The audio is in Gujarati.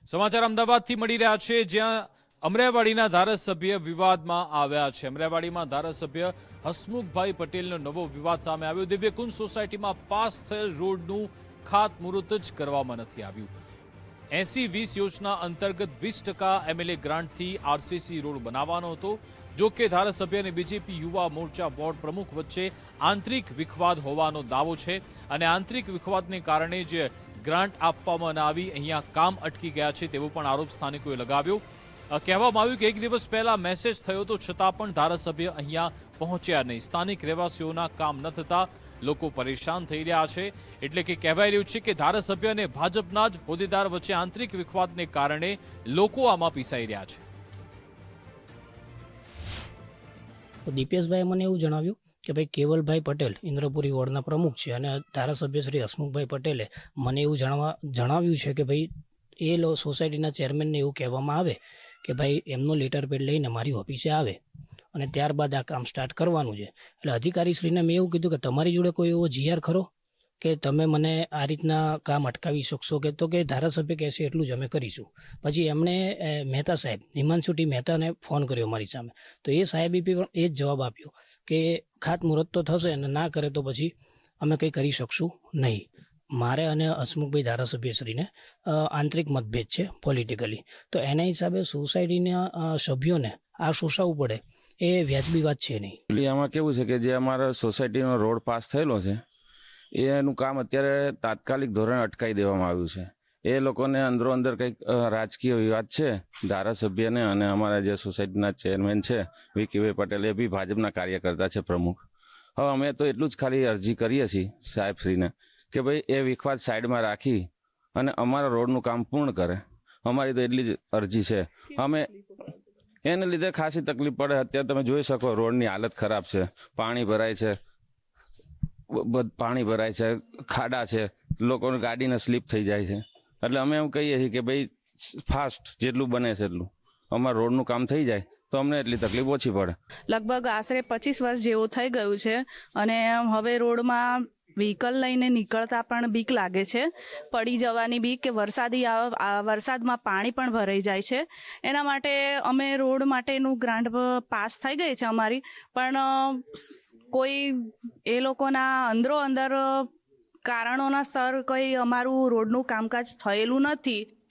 સમાચાર અમદાવાદથી મળી રહ્યા છે, જ્યાં અમરાઈવાડીના ધારાસભ્ય વિવાદમાં આવ્યા છે। અમરાઈવાડીમાં ધારાસભ્ય હસમુખભાઈ પટેલનો નવો વિવાદ સામે આવ્યો। દિવ્યકુંજ સોસાયટીમાં પાસ થયેલ રોડનું ખાતમુહૂર્ત જ કરવામાં નથી આવ્યું। 80-20 યોજના અંતર્ગત 20% MLA ગ્રાન્ટથી આરસીસી રોડ બનાવવાનો હતો। જો કે ધારાસભ્ય અને બીજેપી યુવા મોરચા વોર્ડ પ્રમુખ વચ્ચે આંતરિક વિખવાદ હોવાનો દાવો છે અને આંતરિક વિખવાદને કારણે જે ગ્રાન્ટ આપવામાં ન આવી, અહીંયા કામ અટકી ગયા છે તેવો પણ આરોપ સ્થાનિકોએ લગાવ્યો। કહેવામાં આવ્યું કે એક દિવસ પહેલા મેસેજ થયો તો છતાં પણ ધારાસભ્ય અહીંયા પહોંચ્યા નહીં। સ્થાનિક રહેવાસીઓના કામ ન થતા લોકો પરેશાન થઈ રહ્યા છે। એટલે કે કહેવાય રહ્યું છે કે ધારાસભ્ય અને ભાજપના જ હોદ્દેદાર વચ્ચે આંતરિક વિખવાદને કારણે લોકો આમાં પીસાઈ રહ્યા છે। તો દીપેશભાઈએ મને એવું જણાવ્યું કે ભાઈ કેવલભાઈ પટેલ ઇન્દ્રપુરી વોર્ડના પ્રમુખ છે અને ધારાસભ્ય શ્રી હસમુખભાઈ પટેલે મને એવું જણાવ્યું છે કે ભાઈ એ સોસાયટીના ચેરમેનને એવું કહેવામાં આવે કે ભાઈ એમનો લેટર પેડ લઈને મારી ઓફિસે આવે અને ત્યારબાદ આ કામ સ્ટાર્ટ કરવાનું છે। એટલે અધિકારીશ્રીને મેં એવું કીધું કે તમારી જોડે કોઈ એવો જીઆર ખરો કે તમે મને આ રીતના કામ અટકાવી શકશો કે? તો કે ધારાસભ્ય કહેશે એટલું જ અમે કરીશું। પછી એમણે મહેતા સાહેબ હિમાંશુ ટી મહેતાને ફોન કર્યો મારી સામે, તો એ સાહેબે પણ એ જ જવાબ આપ્યો કે ખાતમુહૂર્ત તો થશે અને ના કરે તો પછી અમે કંઈ કરી શકશું નહીં। મારે અને હસમુખભાઈ ધારાસભ્યશ્રીને આંતરિક મતભેદ છે પોલિટિકલી, તો એના હિસાબે સોસાયટીના સભ્યોને આ શોષાવવું પડે એ વ્યાજબી વાત છે નહીં। એટલે આમાં કેવું છે કે જે અમારા સોસાયટીનો રોડ પાસ થયેલો છે એનું કામ અત્યારે તાત્કાલિક ધોરણે અટકાવી દેવામાં આવ્યું છે। એ લોકોને અંદરો અંદર કંઈક રાજકીય વિવાદ છે ધારાસભ્યને અને અમારા જે સોસાયટીના ચેરમેન છે વિકીભાઈ પટેલ, એ બી ભાજપના કાર્યકર્તા છે પ્રમુખ। હવે અમે તો એટલું જ ખાલી અરજી કરીએ છીએ સાહેબશ્રીને કે ભાઈ એ વિખવાદ સાઈડમાં રાખી અને અમારા રોડનું કામ પૂર્ણ કરે। અમારી તો એટલી જ અરજી છે। અમે એને લીધે ખાસી તકલીફ પડે। અત્યારે તમે જોઈ શકો રોડની હાલત ખરાબ છે, પાણી ભરાય છે, ખાડા છે, લોકોની ગાડીને સ્લીપ થઈ જાય છે। એટલે અમે એમ કહીએ છીએ કે ભાઈ ફાસ્ટ જેટલું બને છે એટલું અમારા રોડનું કામ થઈ જાય તો અમને એટલી તકલીફ ઓછી પડે। લગભગ આશરે 25 વર્ષ જેવું થઈ ગયું છે અને હવે રોડમાં વ્હીકલ લઈને નીકળતા પણ બીક લાગે છે, પડી જવાની બીક કે વરસાદમાં પાણી પણ ભરાઈ જાય છે। એના માટે અમે રોડ માટેનું ગ્રાન્ટ પાસ થઈ ગઈ છે અમારી, પણ કોઈ એ લોકોના અંદર કારણોના સર કંઈ અમારું રોડનું કામકાજ થયેલું નથી।